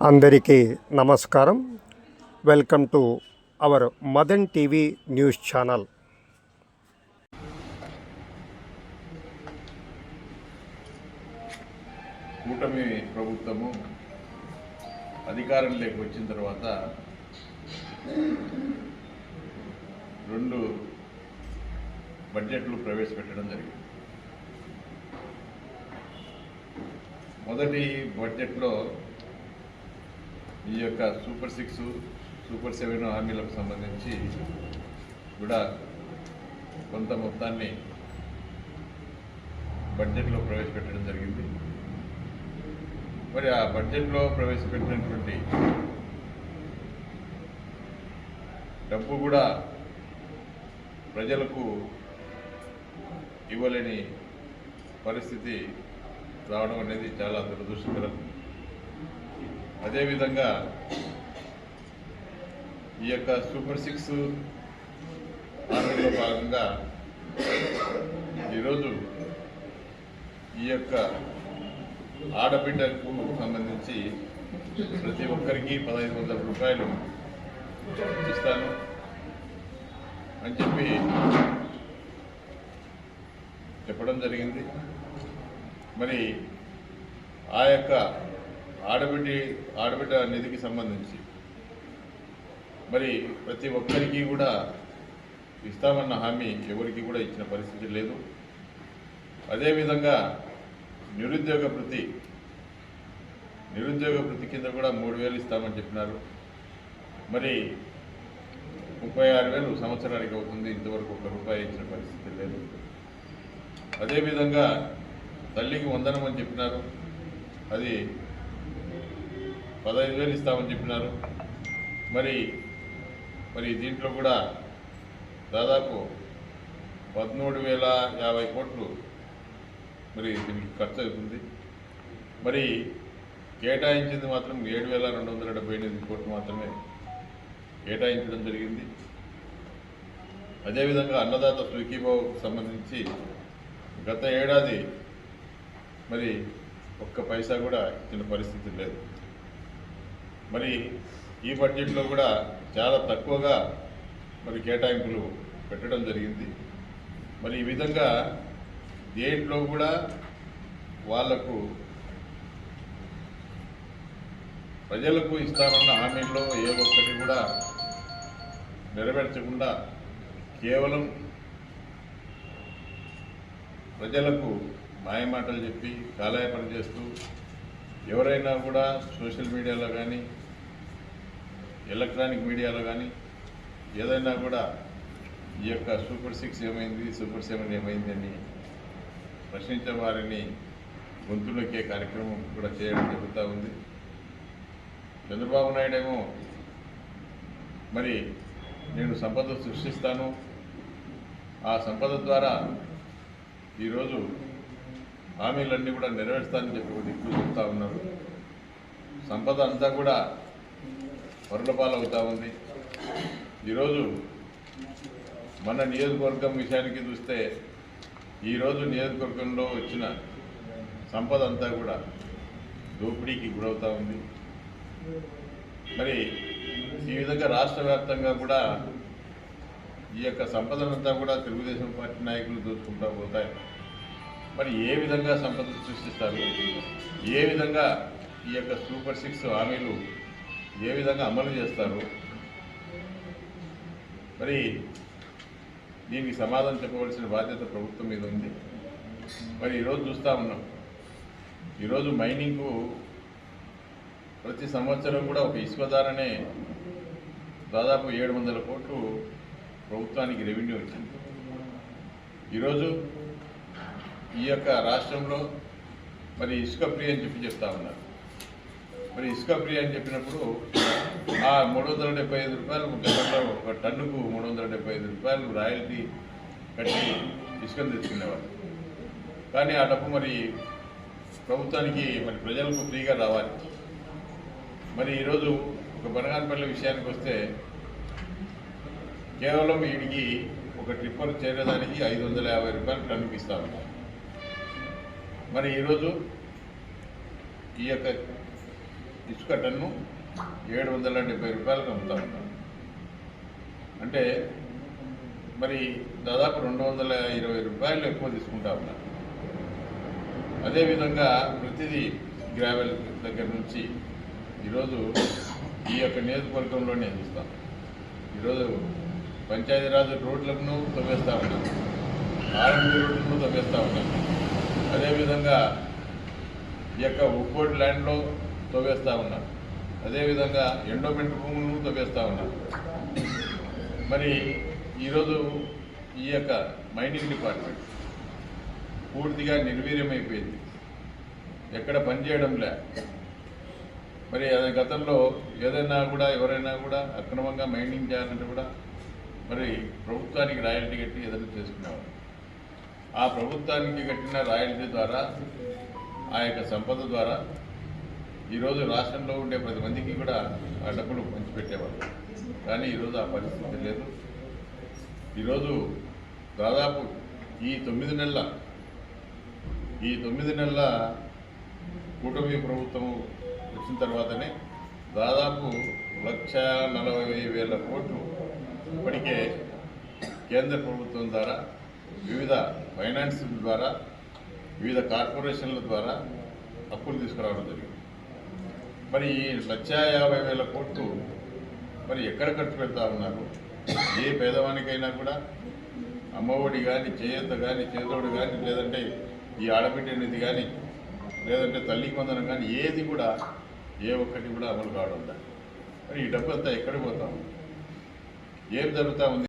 అందరికీ నమస్కారం. Welcome to our Madan TV news channel. కూటమి ప్రభుత్వము అధికారంలోకి వచ్చిన తర్వాత 2 బడ్జెట్లు ప్రవేశపెట్టడం జరిగింది. మొదటి బడ్జెట్లో ఈ యొక్క సూపర్ 6, సూపర్ 7 హామీలకు సంబంధించి కూడా కొంత మొత్తాన్ని బడ్జెట్లో ప్రవేశపెట్టడం జరిగింది. మరి ఆ బడ్జెట్లో ప్రవేశపెట్టినటువంటి డబ్బు కూడా ప్రజలకు ఇవ్వలేని పరిస్థితి రావడం అనేది చాలా దురదృష్టకరం. అదేవిధంగా ఈ యొక్క సూపర్ 6 హామీలో భాగంగా ఈరోజు ఈ యొక్క ఆడబిడ్డకు సంబంధించి ప్రతి ఒక్కరికి 1500 రూపాయలు ఇస్తాను అని చెప్పడం జరిగింది. మరి ఆ యొక్క ఆడబిడ్డ నిధికి సంబంధించి మరి ప్రతి ఒక్కరికి కూడా ఇస్తామన్న హామీ ఎవరికి కూడా ఇచ్చిన పరిస్థితి లేదు. అదేవిధంగా నిరుద్యోగ భృతి కింద కూడా 3000 ఇస్తామని చెప్పినారు. మరి 36,000 సంవత్సరానికి అవుతుంది. ఇంతవరకు 1 రూపాయి ఇచ్చిన పరిస్థితి లేదు. అదేవిధంగా తల్లికి వందనం అని చెప్పినారు, అది 15,000 ఇస్తామని చెప్పినారు. మరి దీంట్లో కూడా దాదాపు 13,050 కోట్లు మరి దీనికి ఖర్చు అవుతుంది. మరి కేటాయించింది మాత్రం 7,278 కోట్లు మాత్రమే కేటాయించడం జరిగింది. అదేవిధంగా అన్నదాత సుఖీభావకు సంబంధించి గత ఏడాది మరి 1 పైసా కూడా ఇచ్చిన పరిస్థితి లేదు. మరి ఈ బడ్జెట్లో కూడా చాలా తక్కువగా మరి కేటాయింపులు పెట్టడం జరిగింది. మరి ఈ విధంగా దేంట్లో కూడా వాళ్లకు ప్రజలకు ఇస్తామన్న హామీల్లో ఏ ఒక్కటి కూడా నెరవేర్చకుండా కేవలం ప్రజలకు మాయమాటలు చెప్పి కాలయాపన చేస్తూ ఎవరైనా కూడా సోషల్ మీడియాలో కానీ ఎలక్ట్రానిక్ మీడియాలో కానీ ఏదైనా కూడా ఈ యొక్క సూపర్ 6 ఏమైంది, సూపర్ 7 ఏమైంది అని ప్రశ్నించే వారిని గొంతులకే కార్యక్రమం కూడా చేయడం జరుగుతూ ఉంది. చంద్రబాబు నాయుడు ఏమో మరి నేను సంపద సృష్టిస్తాను, ఆ సంపద ద్వారా ఈరోజు హామీలన్నీ కూడా నెరవేరుస్తానని చెప్పి దిక్కు చెప్తా ఉన్నారు. సంపద అంతా కూడా పరులపాలవుతూ ఉంది. ఈరోజు మన నియోజకవర్గం విషయానికి చూస్తే ఈరోజు నియోజకవర్గంలో వచ్చిన సంపద అంతా కూడా దోపిడీకి గురవుతూ ఉంది. మరి ఈ విధంగా రాష్ట్ర వ్యాప్తంగా కూడా ఈ యొక్క సంపదనంతా కూడా తెలుగుదేశం పార్టీ నాయకులు దోచుకుంటూ పోతాయి. మరి ఏ విధంగా సంపద సృష్టిస్తారు, ఏ విధంగా ఈ యొక్క సూపర్ 6 హామీలు ఏ విధంగా అమలు చేస్తారు, మరి దీనికి సమాధానం చెప్పవలసిన బాధ్యత ప్రభుత్వం మీద ఉంది. మరి ఈరోజు చూస్తూ ఉన్నాం, ఈరోజు మైనింగ్కు ప్రతి సంవత్సరం కూడా ఒక ఇసుక ధరనే దాదాపు 700 కోట్లు ప్రభుత్వానికి రెవెన్యూ వచ్చింది. ఈరోజు ఈ యొక్క రాష్ట్రంలో మరి ఇసుక ఫ్రీ అని చెప్తా ఉన్నారు. మరి ఇసుక ఫ్రీ అని చెప్పినప్పుడు ఆ 375 రూపాయలు గతంలో ఒక టన్నుకు 375 రూపాయలు రాయల్టీ కట్టి ఇసుకను తెచ్చుకునేవారు. కానీ ఆ డబ్బు మరి ప్రభుత్వానికి మరి ప్రజలకు ఫ్రీగా రావాలి. మరి ఈరోజు ఒక బనగానపల్లి విషయానికి వస్తే కేవలం వీడికి ఒక ట్రిప్పర్ చేరేదానికి 550 రూపాయలు టన్నుకి ఇస్తా ఉన్నారు. మరి ఈరోజు ఈ యొక్క ఇసుక టన్ను 770 రూపాయలకు అమ్ముతా ఉన్నాం. అంటే మరి దాదాపు 220 రూపాయలు ఎక్కువ తీసుకుంటా ఉన్నారు. అదేవిధంగా ప్రతిదీ గ్రావెల్ దగ్గర నుంచి ఈరోజు ఈ యొక్క నియోజకవర్గంలోనే చూస్తాం. ఈరోజు పంచాయతీరాజ్ రోడ్లను తవ్వేస్తూ ఉన్నాం, ఆర్ఎండి రోడ్లను తవ్వేస్తూ ఉన్నాం. అదేవిధంగా ఈ యొక్క ఉప్పోర్ట్ ల్యాండ్లో తవ్వేస్తూ ఉన్నాం. అదేవిధంగా ఎండోమెంట్ భూములను తవ్వేస్తూ ఉన్నాం. మరి ఈరోజు ఈ యొక్క మైనింగ్ డిపార్ట్మెంట్ పూర్తిగా నిర్వీర్యమైపోయింది, ఎక్కడ పనిచేయడం లే. మరి అదే గతంలో ఏదైనా కూడా ఎవరైనా కూడా అక్రమంగా మైనింగ్ చేయాలంటే కూడా మరి ప్రభుత్వానికి రాయల్టీ కట్టి ఏదైనా చేసుకునేవారు. ఆ ప్రభుత్వానికి కట్టిన రాయల్టీ ద్వారా ఆ యొక్క సంపద ద్వారా ఈరోజు రాష్ట్రంలో ఉండే ప్రతి మందికి కూడా ఆ డబ్బులు పంచిపెట్టేవారు. కానీ ఈరోజు ఆ పరిస్థితి లేదు. ఈరోజు దాదాపు ఈ 9 నెలల కూటమి ప్రభుత్వం వచ్చిన తర్వాతనే దాదాపు 1,40,000 కోట్లు ఇప్పటికే కేంద్ర ప్రభుత్వం ద్వారా వివిధ ఫైనాన్స్ ద్వారా వివిధ కార్పొరేషన్ల ద్వారా అప్పులు తీసుకురావడం జరిగింది. మరి ఈ 1,50,000 కోట్లు మరి ఎక్కడ ఖర్చు పెడతా ఉన్నారు? ఏ పేదవానికైనా కూడా అమ్మఒడి కానీ, చేయూత కానీ, చేదోడు కానీ, లేదంటే ఈ ఆడబిడ్డ నిధి కానీ, లేదంటే తల్లి వందనం కానీ ఏది కూడా ఏ ఒక్కటి కూడా అమలు కావడం లేదు. మరి ఈ డబ్బు అంతా ఎక్కడికి పోతాం? ఏం జరుగుతూ ఉంది?